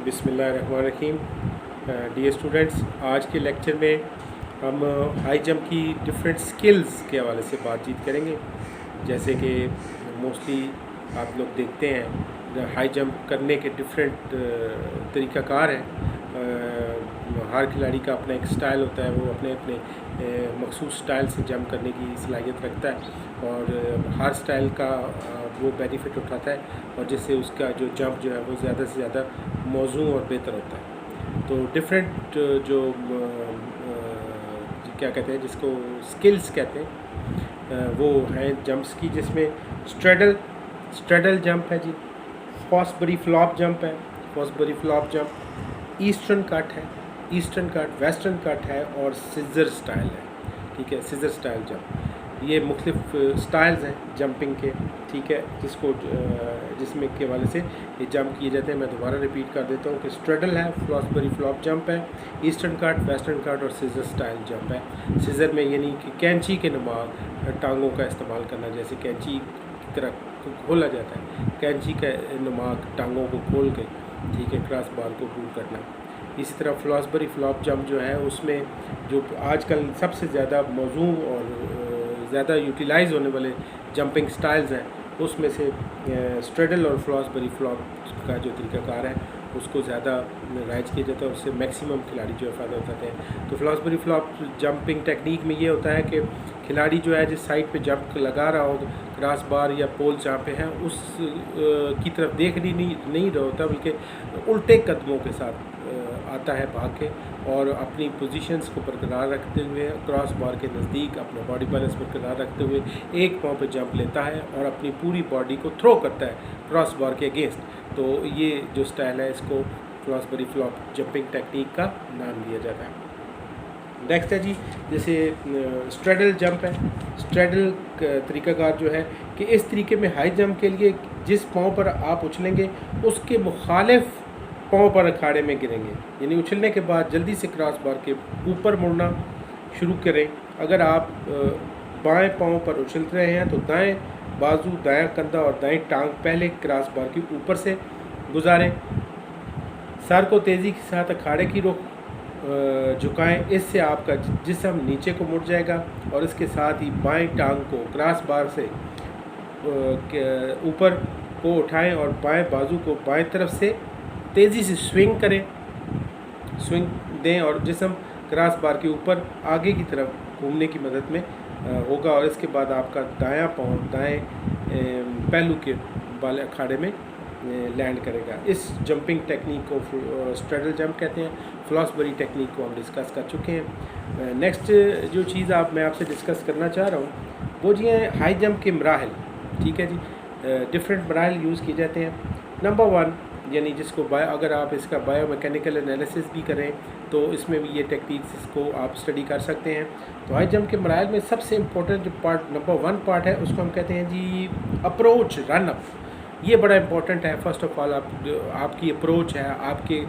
बिस्मिल्लाहिर्रहमानिर्रहीम। Dear students, आज के लेक्चर में हम हाई जंप की डिफरेंट स्किल्स के हवाले से बातचीत करेंगे। जैसे कि मोस्टली आप लोग देखते हैं हाई जंप करने के डिफरेंट तरीक़ाकार हैं। हर खिलाड़ी का अपना एक स्टाइल होता है, वो अपने अपने मखसूस स्टाइल से जंप करने की सलाहियत रखता है और हर स्टाइल का वो बेनिफिट उठाता है और जिससे उसका जो जंप जो है वो ज़्यादा से ज़्यादा मौजूद और बेहतर होता है। तो डिफरेंट जो क्या कहते हैं, जिसको स्किल्स कहते हैं, वो हैं जंप्स की, जिसमें स्ट्रेडल जंप है जी, फॉसबरी फ्लॉप जंप है, Fosbury flop jump, eastern cut है, ईस्टर्न कट, वेस्टर्न कट है और सिजर स्टाइल है। ठीक है, सिजर स्टाइल जंप, ये मुख्तलिफ स्टाइल्स हैं जंपिंग के। ठीक है, जिसमें के वाले से ये जंप किए जाते हैं। मैं दोबारा रिपीट कर देता हूँ कि स्ट्रेडल है, फ्लॉसबरी फ्लॉप जंप है, ईस्टर्न कट, वेस्टर्न कट और सिजर स्टाइल जंप है। सिजर में यानी कि कैंची के नुमा टांगों का इस्तेमाल करना, जैसे कैंची की तरह खोला जाता है, कैंची के नुमा टांगों को खोल के, ठीक है, क्रॉस बार को पूल करना। इसी तरह फ्लॉसबरी फ्लॉप जंप जो है, उसमें जो आजकल सबसे ज़्यादा मौजूद और ज़्यादा यूटिलाइज होने वाले जंपिंग स्टाइल्स हैं, उसमें से स्ट्रेडल और फ्लॉसबरी फ्लॉप का जो तरीक़ाकार है उसको ज़्यादा राइज किया जाता है, उससे मैक्सिमम खिलाड़ी जो है फ़ायदा उठाते हैं। तो फ्लॉसबरी फ्लॉप जंपिंग टेक्निक में ये होता है कि खिलाड़ी जो है जिस साइड पे जंप लगा रहा हो, क्रॉस बार या पोल जहाँ पे है, उस की तरफ देख नहीं रहा होता, बल्कि उल्टे कदमों के साथ आता है भाग के और अपनी पोजीशंस को बरकरार रखते हुए क्रॉस बार के नज़दीक अपना बॉडी बैलेंस बरकरार रखते हुए एक पाँव पे जंप लेता है और अपनी पूरी बॉडी को थ्रो करता है क्रॉस बार के अगेंस्ट। तो ये जो स्टाइल है, इसको फ्लॉसबरी फ्लॉप जंपिंग टेक्निक का नाम दिया जाता है। नेक्स्ट है जी, जैसे स्ट्रेडल जंप है। स्ट्रेडल तरीक़ाकार जो है कि इस तरीके में हाई जंप के लिए जिस पाँव पर आप उछलेंगे उसके मुखालिफ पाँव पर अखाड़े में गिरेंगे, यानी उछलने के बाद जल्दी से क्रॉस बार के ऊपर मुड़ना शुरू करें। अगर आप बाएं पाँव पर उछल रहे हैं तो दाएं बाजू, दायां कंधा और दाएं टांग पहले क्रॉस बार के ऊपर से गुजारें। सर को तेज़ी के साथ अखाड़े की रुख झुकाएं, इससे आपका जिस्म नीचे को मुड़ जाएगा और इसके साथ ही बाएं टांग को क्रॉस बार से ऊपर को उठाएं और बाएं बाजू को बाएं तरफ से तेज़ी से स्विंग करें, स्विंग दें और जिस्म क्रॉस बार के ऊपर आगे की तरफ घूमने की मदद में होगा और इसके बाद आपका दायां पाँव दाएं पहलू के वाले अखाड़े में लैंड करेगा। इस जंपिंग टेक्निक को स्ट्रेडल जंप कहते हैं। फ्लॉसबरी टेक्निक को हम डिस्कस कर चुके हैं। नेक्स्ट जो चीज़ मैं आपसे डिस्कस करना चाह रहा हूँ वो जी है हाई जंप के मराहल। ठीक है जी, डिफरेंट मराहल यूज़ किए जाते हैं। नंबर 1, यानी जिसको अगर आप इसका बायोमैकेनिकल एनालिसिस भी करें तो इसमें भी ये टेक्निक्स को आप स्टडी कर सकते हैं। तो हाई जंप के मराहल में सबसे इम्पोर्टेंट जो पार्ट नंबर 1 पार्ट है उसको हम कहते हैं जी अप्रोच रन अप। ये बड़ा इम्पोर्टेंट है। फर्स्ट ऑफ ऑल आपकी अप्रोच है, आपके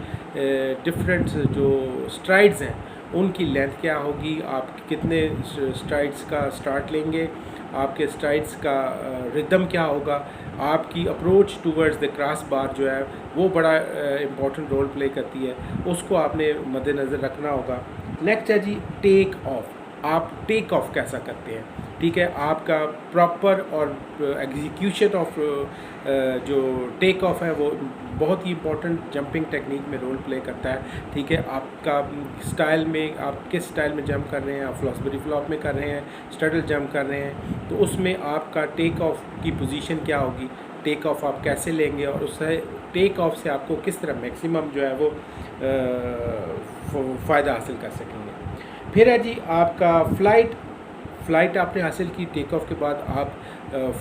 डिफरेंट जो स्ट्राइड्स हैं उनकी लेंथ क्या होगी, आप कितने स्ट्राइड्स का स्टार्ट लेंगे, आपके स्ट्राइड्स का रिदम क्या होगा, आपकी approach towards the cross bar जो है वो बड़ा इम्पोर्टेंट रोल प्ले करती है, उसको आपने मद्देनज़र रखना होगा। नेक्स्ट है जी टेक ऑफ। आप टेक ऑफ कैसा करते हैं, ठीक है, आपका प्रॉपर और एग्जीक्यूशन ऑफ जो टेक ऑफ है वो बहुत ही इंपॉर्टेंट जंपिंग टेक्निक में रोल प्ले करता है। ठीक है, आपका स्टाइल में, आप किस स्टाइल में जंप कर रहे हैं, आप फ्लॉसबरी फ्लॉप में कर रहे हैं, स्ट्रेडल जंप कर रहे हैं, तो उसमें आपका टेक ऑफ की पोजीशन क्या होगी, टेक ऑफ आप कैसे लेंगे और उससे टेक ऑफ से आपको किस तरह मैक्सिमम जो है वो फ़ायदा हासिल कर सकेंगे। फिर है जी आपका फ़्लाइट आपने हासिल की, टेक ऑफ के बाद आप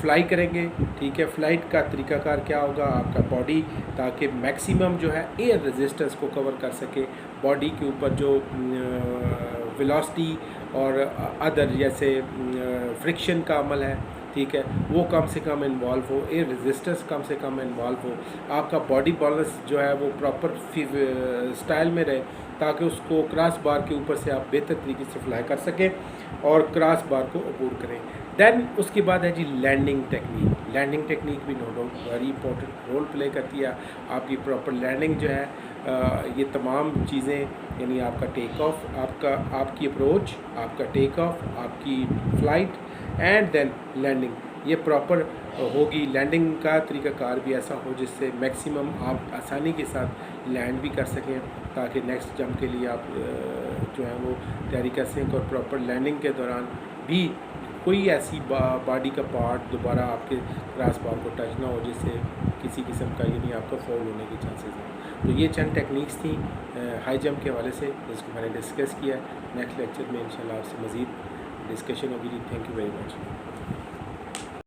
फ्लाई करेंगे। ठीक है, फ़्लाइट का तरीक़ाकार क्या होगा, आपका बॉडी ताकि मैक्सिमम जो है एयर रेजिस्टेंस को कवर कर सके, बॉडी के ऊपर जो वेलोसिटी और अदर जैसे फ्रिक्शन का अमल है, ठीक है, वो कम से कम इन्वॉल्व हो, एयर रेजिस्टेंस कम से कम इन्वॉल्व हो, आपका बॉडी बैलेंस जो है वो प्रॉपर स्टाइल में रहे ताकि उसको क्रॉस बार के ऊपर से आप बेहतर तरीके से फ्लाई कर सकें और क्रॉस बार को अबूर करें। देन उसके बाद है जी लैंडिंग टेक्निक। लैंडिंग टेक्निक भी no doubt very important role play करती है। आपकी प्रॉपर लैंडिंग जो है, ये तमाम चीज़ें, यानी आपका टेक ऑफ, आपकी अप्रोच, आपका टेक ऑफ, आपकी फ़्लाइट एंड देन लैंडिंग, ये प्रॉपर होगी। लैंडिंग का तरीक़ाकार भी ऐसा हो जिससे मैक्सिमम आप आसानी के साथ लैंड भी कर सकें, ताकि नेक्स्ट जंप के लिए आप जो है वो तैयारी कर सकें। और प्रॉपर लैंडिंग के दौरान भी कोई ऐसी बॉडी का पार्ट दोबारा आपके क्रॉस बार को टच ना हो जिससे किसी किस्म का यानी आपका फॉल होने के चांसेस हैं। तो ये चंद टेक्निक्स थी हाई जंप के हवाले से जिसको मैंने डिस्कस किया। नेक्स्ट लेक्चर में इंशाल्लाह आपसे मज़ीद डिस्कशन होगी जी। Thank you very much.